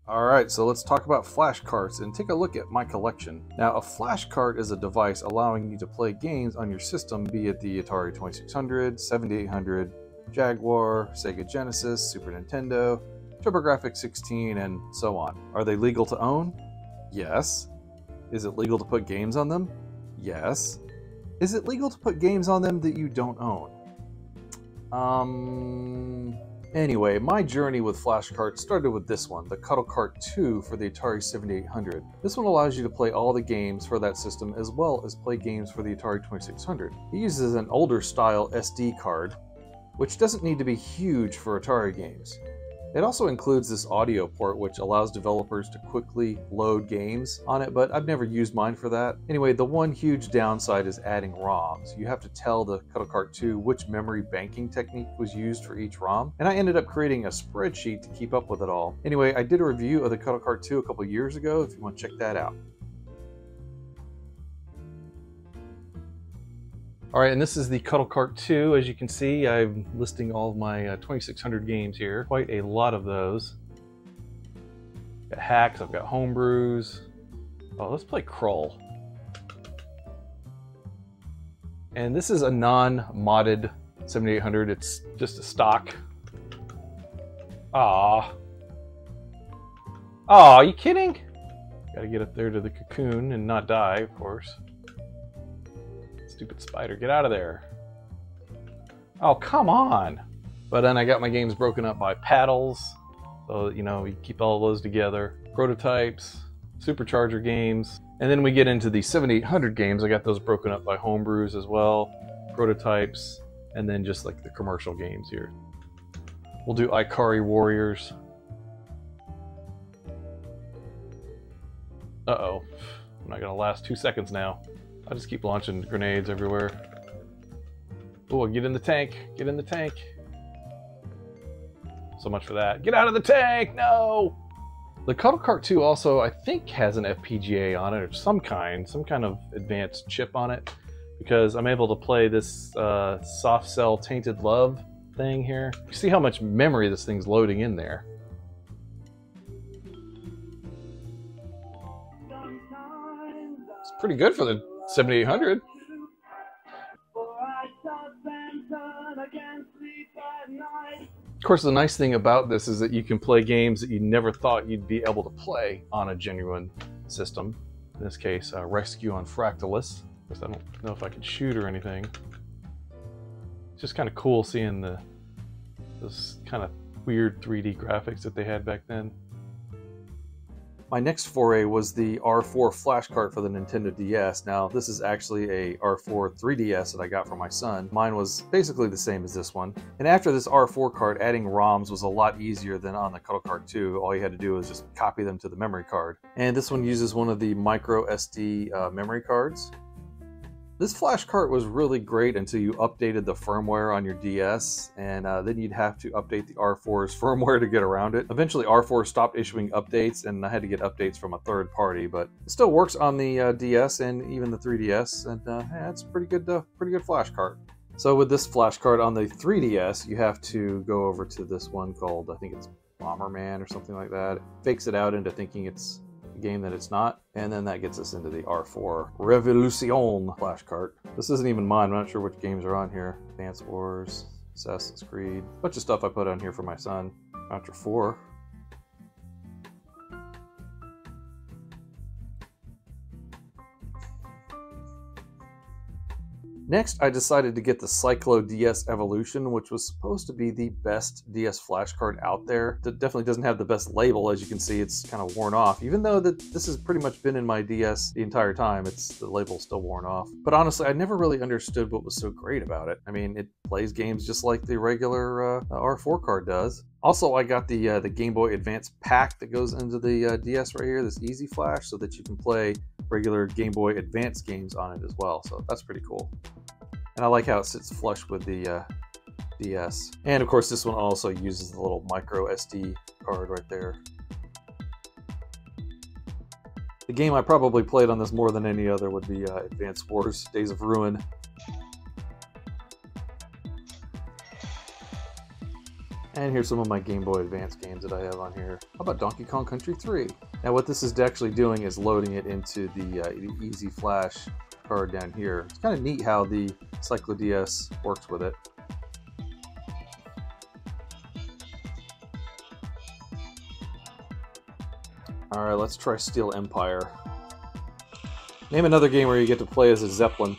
Alright, so let's talk about flashcarts and take a look at my collection. Now, a flashcart is a device allowing you to play games on your system, be it the Atari 2600, 7800, Jaguar, Sega Genesis, Super Nintendo, TurboGrafx-16, and so on. Are they legal to own? Yes. Is it legal to put games on them? Yes. Is it legal to put games on them that you don't own? Anyway, my journey with flashcarts started with this one, the Cuddle Cart 2 for the Atari 7800. This one allows you to play all the games for that system as well as play games for the Atari 2600. It uses an older style SD card, which doesn't need to be huge for Atari games. It also includes this audio port which allows developers to quickly load games on it, but I've never used mine for that. Anyway, the one huge downside is adding ROMs. You have to tell the Cuddle Cart 2 which memory banking technique was used for each ROM, and I ended up creating a spreadsheet to keep up with it all. Anyway, I did a review of the Cuddle Cart 2 a couple years ago if you want to check that out. Alright, and this is the Cuddle Cart 2. As you can see, I'm listing all of my 2600 games here. Quite a lot of those. Got hacks, I've got homebrews. Oh, let's play Krull. And this is a non-modded 7800. It's just a stock. Aw. Aw, are you kidding? Gotta get up there to the cocoon and not die, of course. Stupid spider, get out of there. Oh, come on. But then I got my games broken up by paddles. So, you know, you keep all those together. Prototypes, supercharger games. And then we get into the 7800 games. I got those broken up by homebrews as well. Prototypes, and then just like the commercial games here. We'll do Ikari Warriors. Uh-oh. I'm not gonna last 2 seconds now. I'll just keep launching grenades everywhere. Oh, get in the tank. Get in the tank. So much for that. Get out of the tank! No! The Cuddle Cart 2 also, I think, has an FPGA on it, or some kind of advanced chip on it, because I'm able to play this soft cell tainted love thing here. You see how much memory this thing's loading in there. It's pretty good for the 7800. Of course, the nice thing about this is that you can play games that you never thought you'd be able to play on a genuine system. In this case, Rescue on Fractalus. Of course, I don't know if I can shoot or anything. It's just kind of cool seeing this kind of weird 3D graphics that they had back then. My next foray was the R4 flashcart for the Nintendo DS. Now, this is actually a R4 3DS that I got for my son. Mine was basically the same as this one. And after this R4 cart, adding ROMs was a lot easier than on the Cuddle Cart 2. All you had to do was just copy them to the memory card. And this one uses one of the micro SD memory cards. This flashcart was really great until you updated the firmware on your DS, and then you'd have to update the R4's firmware to get around it. Eventually R4 stopped issuing updates, and I had to get updates from a third party, but it still works on the DS and even the 3DS, and yeah, it's a pretty good flashcart. So with this flashcart on the 3DS, you have to go over to this one called, I think it's Bomberman or something like that. It fakes it out into thinking it's a game that it's not, and then that gets us into the R4 Revolution flashcart. This isn't even mine. I'm not sure which games are on here. Advance Wars, Assassin's Creed, a bunch of stuff I put on here for my son. Contra 4. Next, I decided to get the Cyclo DS Evolution, which was supposed to be the best DS flashcard out there. It definitely doesn't have the best label. As you can see, it's kind of worn off. Even though this has pretty much been in my DS the entire time, the label's still worn off. But honestly, I never really understood what was so great about it. I mean, it plays games just like the regular R4 card does. Also, I got the Gameboy Advance pack that goes into the DS right here, this Easy Flash, so that you can play regular Game Boy Advance games on it as well. So that's pretty cool. And I like how it sits flush with the DS. And of course, this one also uses the little micro SD card right there. The game I probably played on this more than any other would be Advance Wars Days of Ruin. And here's some of my Game Boy Advance games that I have on here. How about Donkey Kong Country 3? Now what this is actually doing is loading it into the Easy Flash card down here. It's kind of neat how the Cyclo DS works with it. Alright, let's try Steel Empire. Name another game where you get to play as a Zeppelin.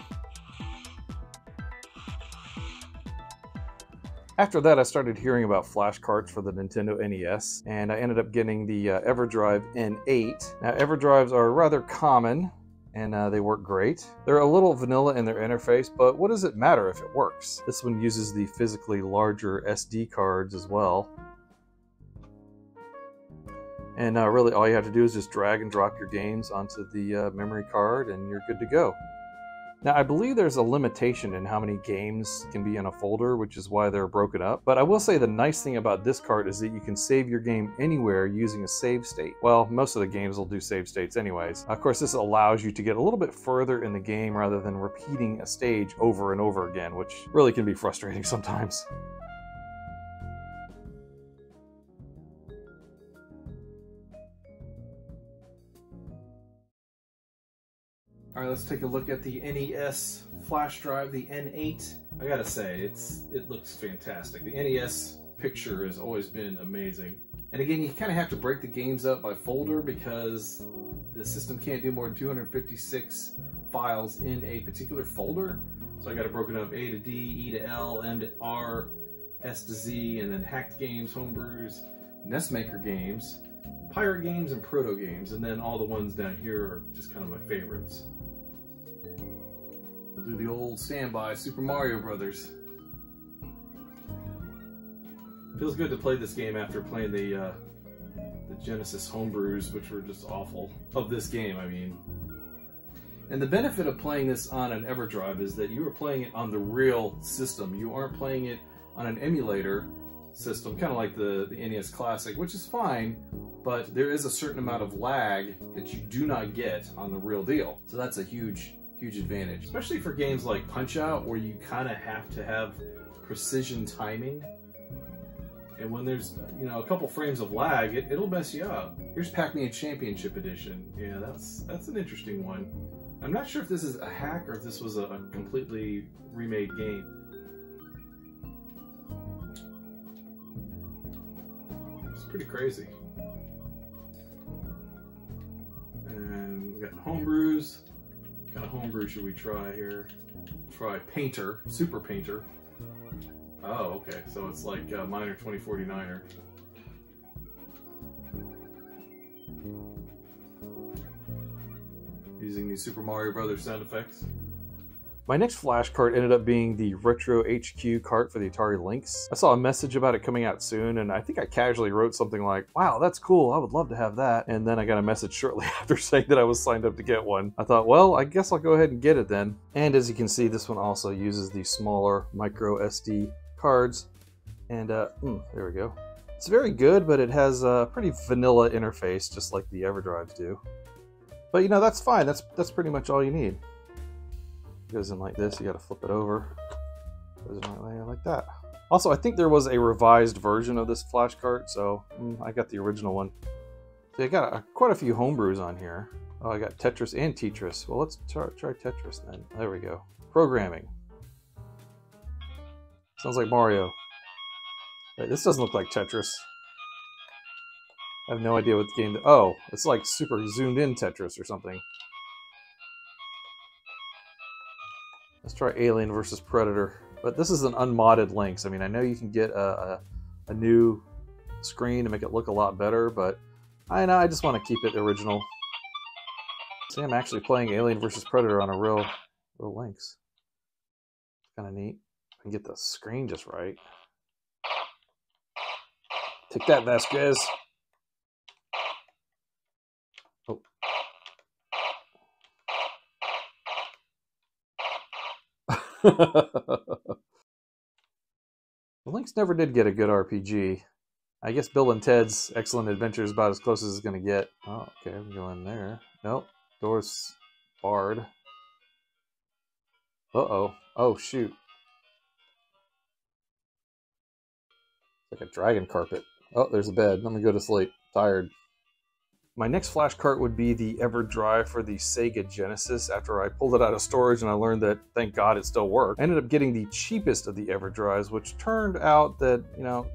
After that, I started hearing about flashcarts for the Nintendo NES, and I ended up getting the EverDrive N8. Now, EverDrives are rather common, and they work great. They're a little vanilla in their interface, but what does it matter if it works? This one uses the physically larger SD cards as well. And really, all you have to do is just drag and drop your games onto the memory card, and you're good to go. Now, I believe there's a limitation in how many games can be in a folder, which is why they're broken up. But I will say the nice thing about this card is that you can save your game anywhere using a save state. Well, most of the games will do save states anyways. Of course, this allows you to get a little bit further in the game rather than repeating a stage over and over again, which really can be frustrating sometimes. All right, let's take a look at the NES flash drive, the N8. I gotta say, it looks fantastic. The NES picture has always been amazing. And again, you kind of have to break the games up by folder because the system can't do more than 256 files in a particular folder. So I got it broken up A to D, E to L, M to R, S to Z, and then hacked games, homebrews, NES Maker games, pirate games, and proto games. And then all the ones down here are just kind of my favorites. We'll do the old standby Super Mario Brothers. Feels good to play this game after playing the Genesis homebrews, which were just awful. Of this game, I mean. And the benefit of playing this on an EverDrive is that you are playing it on the real system. You aren't playing it on an emulator system, kind of like the NES Classic, which is fine, but there is a certain amount of lag that you do not get on the real deal. So that's a huge advantage, especially for games like Punch-Out, where you kind of have to have precision timing. And when there's, you know, a couple frames of lag, it'll mess you up. Here's Pac-Man Championship Edition. Yeah, that's an interesting one. I'm not sure if this is a hack or if this was a completely remade game. It's pretty crazy. And we got homebrews. What kind of homebrew should we try here? Try Painter, Super Painter. Oh, okay, so it's like Miner 2049er. Using these Super Mario Brothers sound effects. My next flash cart ended up being the Retro HQ cart for the Atari Lynx. I saw a message about it coming out soon, and I think I casually wrote something like, "Wow, that's cool, I would love to have that." And then I got a message shortly after saying that I was signed up to get one. I thought, well, I guess I'll go ahead and get it then. And as you can see, this one also uses the smaller micro SD cards. And there we go. It's very good, but it has a pretty vanilla interface, just like the EverDrives do. But you know, that's fine. That's pretty much all you need. It goes in like this. You got to flip it over. It goes in right like that. Also, I think there was a revised version of this flash cart, so I got the original one. So I got quite a few homebrews on here. Oh, I got Tetris and Tetris. Well, let's try Tetris then. There we go. Programming. Sounds like Mario. Wait, this doesn't look like Tetris. I have no idea what the game... Oh, it's like super zoomed in Tetris or something. Let's try Alien versus Predator. But this is an unmodded Lynx. I mean, I know you can get a new screen to make it look a lot better, but I know I just want to keep it original. See, I'm actually playing Alien versus Predator on a real Lynx. Kind of neat. I can get the screen just right. Take that, Vasquez. Oh. The Lynx never did get a good RPG. I guess Bill and Ted's Excellent Adventure is about as close as it's going to get. Oh, okay, we go in there. Nope, door's barred. Uh-oh. Oh, shoot. Like a dragon carpet. Oh, there's a bed. Let me go to sleep. Tired. My next flash cart would be the EverDrive for the Sega Genesis. After I pulled it out of storage and I learned that, thank God, it still worked. I ended up getting the cheapest of the EverDrives, which turned out that,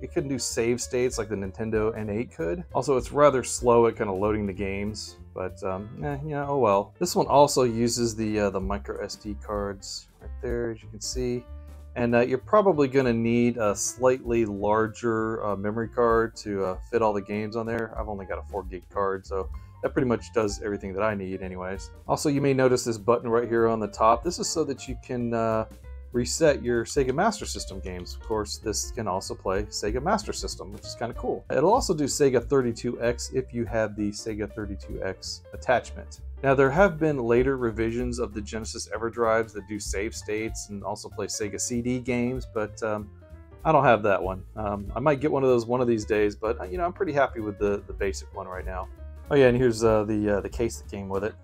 it couldn't do save states like the Nintendo N8 could. Also, it's rather slow at kind of loading the games, but oh well. This one also uses the micro SD cards right there, as you can see. And you're probably going to need a slightly larger memory card to fit all the games on there. I've only got a 4 gig card, so that pretty much does everything that I need anyways. Also, you may notice this button right here on the top. This is so that you can reset your Sega Master System games. Of course, this can also play Sega Master System, which is kind of cool. It'll also do Sega 32X if you have the Sega 32X attachment. Now, there have been later revisions of the Genesis EverDrives that do save states and also play Sega CD games, but I don't have that one. I might get one of those one of these days, but I'm pretty happy with the basic one right now. Oh yeah, and here's the case that came with it.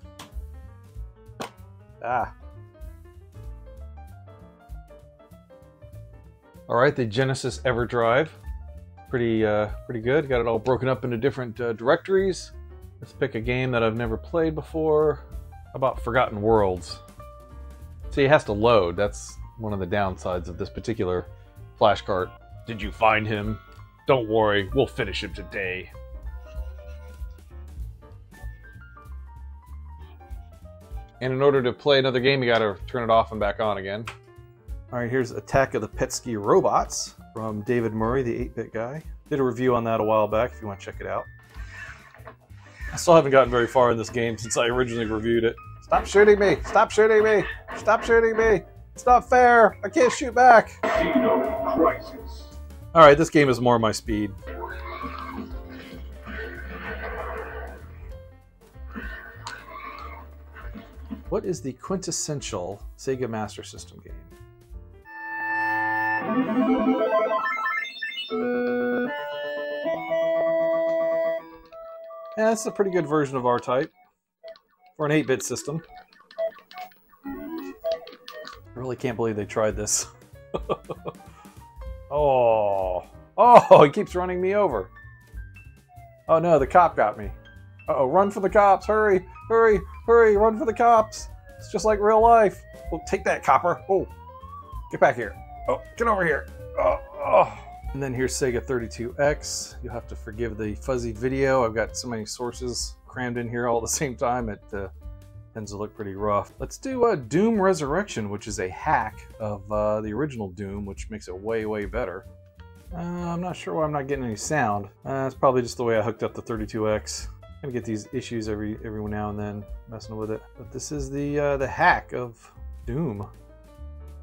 All right, the Genesis EverDrive, pretty good. Got it all broken up into different directories. Let's pick a game that I've never played before. How about Forgotten Worlds? See, it has to load. That's one of the downsides of this particular flash cart. Did you find him? Don't worry, we'll finish him today. And in order to play another game, you gotta turn it off and back on again. All right, here's Attack of the Petsky Robots from David Murray, the 8-bit guy. Did a review on that a while back if you want to check it out. I still haven't gotten very far in this game since I originally reviewed it. Stop shooting me! Stop shooting me! Stop shooting me! It's not fair! I can't shoot back! Alright, this game is more my speed. What is the quintessential Sega Master System game? Yeah, it's a pretty good version of R-Type for an 8-bit system. I really can't believe they tried this. Oh, he keeps running me over. Oh no, the cop got me. Uh-oh, run for the cops, hurry, hurry, hurry, run for the cops. It's just like real life. Oh, take that, copper. Oh, get back here. Oh, get over here. Oh. And then here's Sega 32X. You'll have to forgive the fuzzy video. I've got so many sources crammed in here all at the same time. It tends to look pretty rough. Let's do Doom Resurrection, which is a hack of the original Doom, which makes it way, way better. I'm not sure why I'm not getting any sound. It's probably just the way I hooked up the 32X. I'm gonna get these issues every now and then, messing with it. But this is the hack of Doom.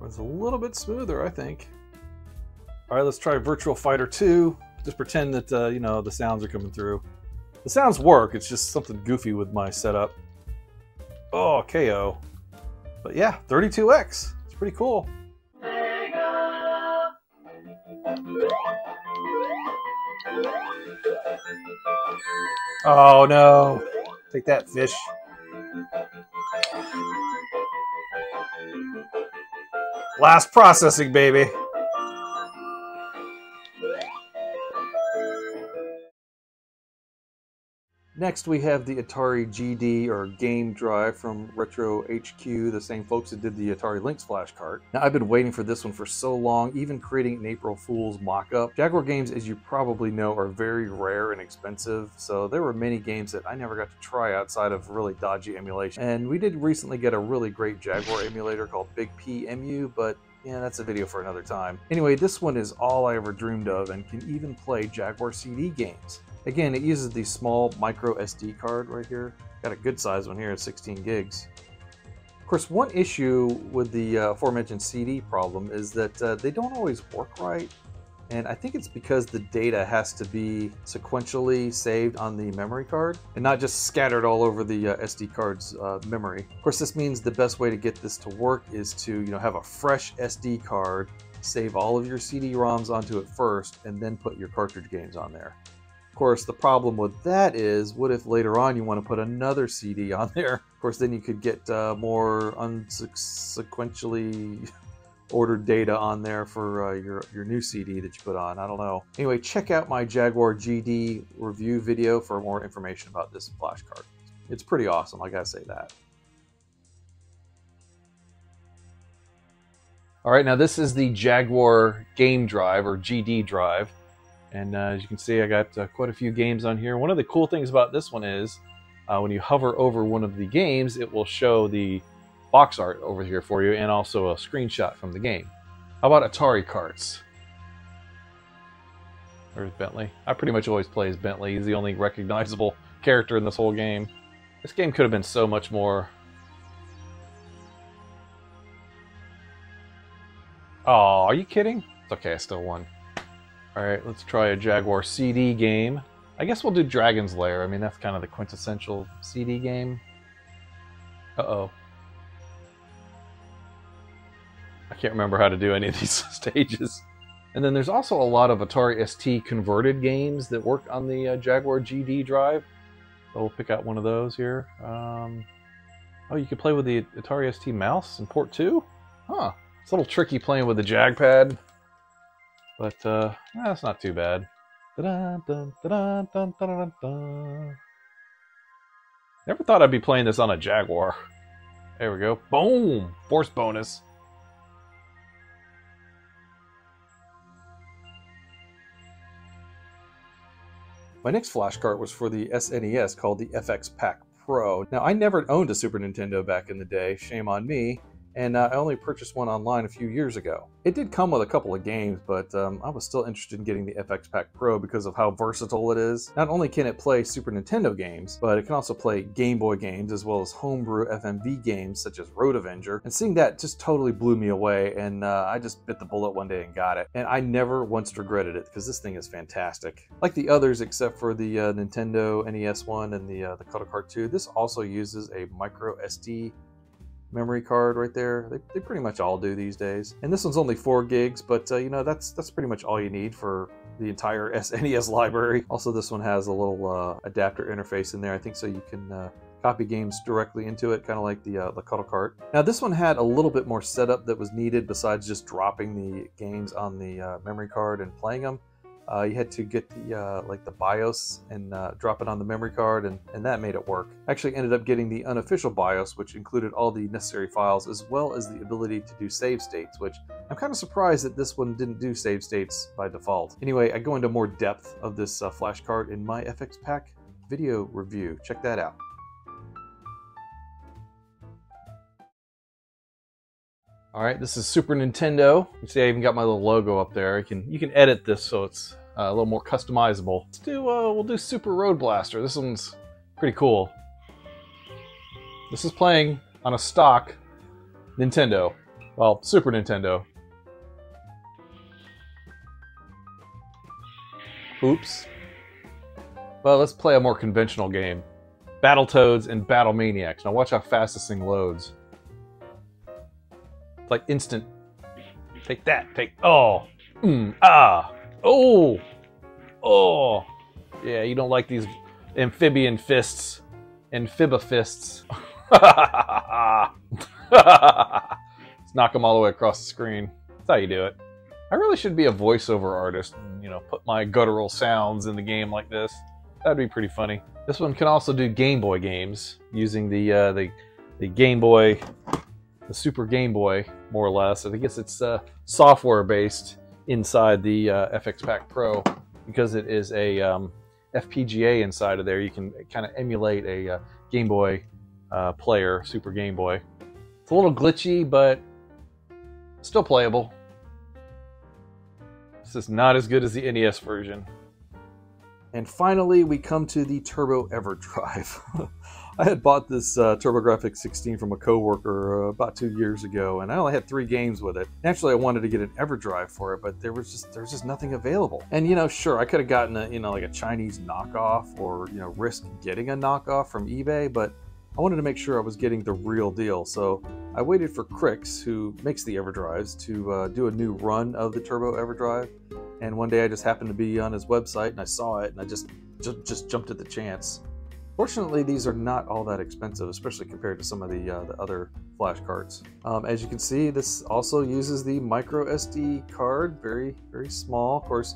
It's a little bit smoother, I think. All right, let's try Virtual Fighter 2. Just pretend that, the sounds are coming through. The sounds work, it's just something goofy with my setup. Oh, KO. But yeah, 32X. It's pretty cool. Oh no. Take that, fish. Last processing, baby. Next, we have the Atari GD, or Game Drive, from Retro HQ, the same folks that did the Atari Lynx flash cart. Now, I've been waiting for this one for so long, even creating an April Fool's mock-up. Jaguar games, as you probably know, are very rare and expensive, so there were many games that I never got to try outside of really dodgy emulation. And we did recently get a really great Jaguar emulator called Big PMU, but yeah, that's a video for another time. Anyway, this one is all I ever dreamed of and can even play Jaguar CD games. Again, it uses the small micro SD card right here. Got a good size one here at 16 gigs. Of course, one issue with the aforementioned CD problem is that they don't always work right. And I think it's because the data has to be sequentially saved on the memory card and not just scattered all over the SD card's memory. Of course, this means the best way to get this to work is to have a fresh SD card, save all of your CD-ROMs onto it first, and then put your cartridge games on there. Of course, the problem with that is, what if later on you want to put another CD on there? Of course, then you could get more unsequentially ordered data on there for your new CD that you put on. I don't know. Anyway, check out my Jaguar GD review video for more information about this flash card. It's pretty awesome, I gotta say that. All right, now this is the Jaguar game drive, or GD drive. And as you can see, I got quite a few games on here. One of the cool things about this one is when you hover over one of the games, it will show the box art over here for you and also a screenshot from the game. How about Atari carts? There's Bentley. I pretty much always play as Bentley. He's the only recognizable character in this whole game. This game could have been so much more. Oh, are you kidding? It's okay, I still won. Alright, let's try a Jaguar CD game. I guess we'll do Dragon's Lair. I mean, that's kind of the quintessential CD game. Uh-oh. I can't remember how to do any of these stages. And then there's also a lot of Atari ST converted games that work on the Jaguar GD drive. So we'll pick out one of those here. Oh, you can play with the Atari ST mouse in port 2? Huh. It's a little tricky playing with the JagPad. But that's not too bad. Never thought I'd be playing this on a Jaguar. There we go. Boom! Force bonus. My next flash cart was for the SNES called the FX Pack Pro. Now, I never owned a Super Nintendo back in the day, shame on me, and I only purchased one online a few years ago. It did come with a couple of games, but I was still interested in getting the FX Pack Pro because of how versatile it is. Not only can it play Super Nintendo games, but it can also play Game Boy games as well as homebrew FMV games such as Road Avenger. And seeing that just totally blew me away, and I just bit the bullet one day and got it. And I never once regretted it because this thing is fantastic. Like the others except for the Nintendo NES one and the Cuddle Cart 2, this also uses a micro SD memory card right there. They pretty much all do these days. And this one's only 4 gigs, but you know, that's pretty much all you need for the entire SNES library. Also, this one has a little adapter interface in there, I think, so you can copy games directly into it, kind of like the Cuddle Cart. Now, this one had a little bit more setup that was needed besides just dropping the games on the memory card and playing them. You had to get the like the BIOS and drop it on the memory card, and that made it work. I actually ended up getting the unofficial BIOS, which included all the necessary files, as well as the ability to do save states, which I'm kind of surprised that this one didn't do save states by default. Anyway, I go into more depth of this flash card in my FX Pack video review. Check that out. All right, this is Super Nintendo. You see, I even got my little logo up there. You can edit this so it's a little more customizable. We'll do Super Road Blaster. This one's pretty cool. This is playing on a stock Nintendo. Well, Super Nintendo. Oops. Well, let's play a more conventional game. Battletoads and Battle Maniacs. Now watch how fast this thing loads. It's like instant. Take that. Oh. Oh. Oh. Yeah, you don't like these amphibian fists. Amphiba fists. Let's knock them all the way across the screen. That's how you do it. I really should be a voiceover artist and, you know, put my guttural sounds in the game like this. That'd be pretty funny. This one can also do Game Boy games using the Game Boy, the Super Game Boy, more or less. I guess it's software based inside the FX Pack Pro, because it is a FPGA inside of there. You can kind of emulate a Game Boy player, Super Game Boy. It's a little glitchy, but still playable. This is not as good as the NES version. And finally, we come to the Turbo EverDrive. I had bought this TurboGrafx-16 from a coworker about 2 years ago, and I only had 3 games with it. Naturally, I wanted to get an EverDrive for it, but there was just nothing available. And you know, sure, I could have gotten a like a Chinese knockoff, or risk getting a knockoff from eBay, but I wanted to make sure I was getting the real deal. So I waited for Crix, who makes the EverDrives, to do a new run of the Turbo EverDrive. And one day I just happened to be on his website and I saw it, and I just jumped at the chance. Fortunately, these are not all that expensive, especially compared to some of the other flash carts. As you can see, this also uses the micro SD card, very, very small. Of course,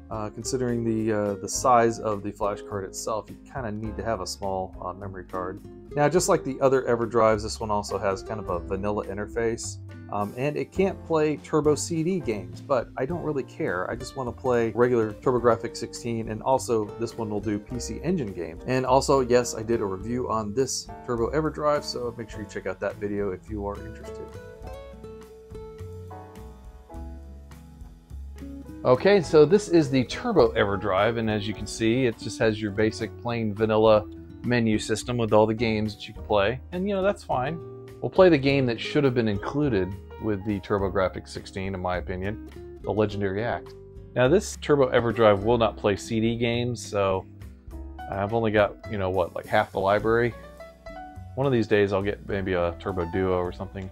considering the size of the flash card itself, you kind of need to have a small memory card. Now, just like the other EverDrives, this one also has kind of a vanilla interface. And it can't play Turbo CD games, but I don't really care. I just want to play regular TurboGrafx-16, and also this one will do PC Engine games. And also, yes, I did a review on this Turbo EverDrive, so make sure you check out that video if you are interested. Okay, so this is the Turbo EverDrive, and as you can see, it just has your basic plain vanilla menu system with all the games that you can play, and that's fine. We'll play the game that should have been included with the TurboGrafx-16, in my opinion, the Legendary Act. Now, this Turbo EverDrive will not play CD games, so I've only got, like half the library. One of these days I'll get maybe a Turbo Duo or something.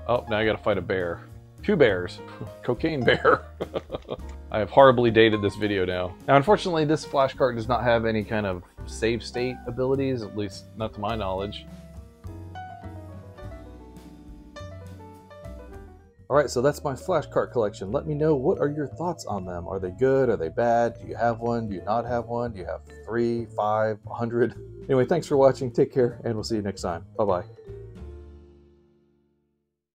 Oh, now I gotta fight a bear. 2 bears. Cocaine bear. I have horribly dated this video now. Now, unfortunately, this flash cart does not have any kind of save state abilities, at least not to my knowledge. Alright, so that's my flash cart collection. Let me know, what are your thoughts on them? Are they good? Are they bad? Do you have one? Do you not have one? Do you have 3, 5, 100? Anyway, thanks for watching. Take care, and we'll see you next time. Bye-bye.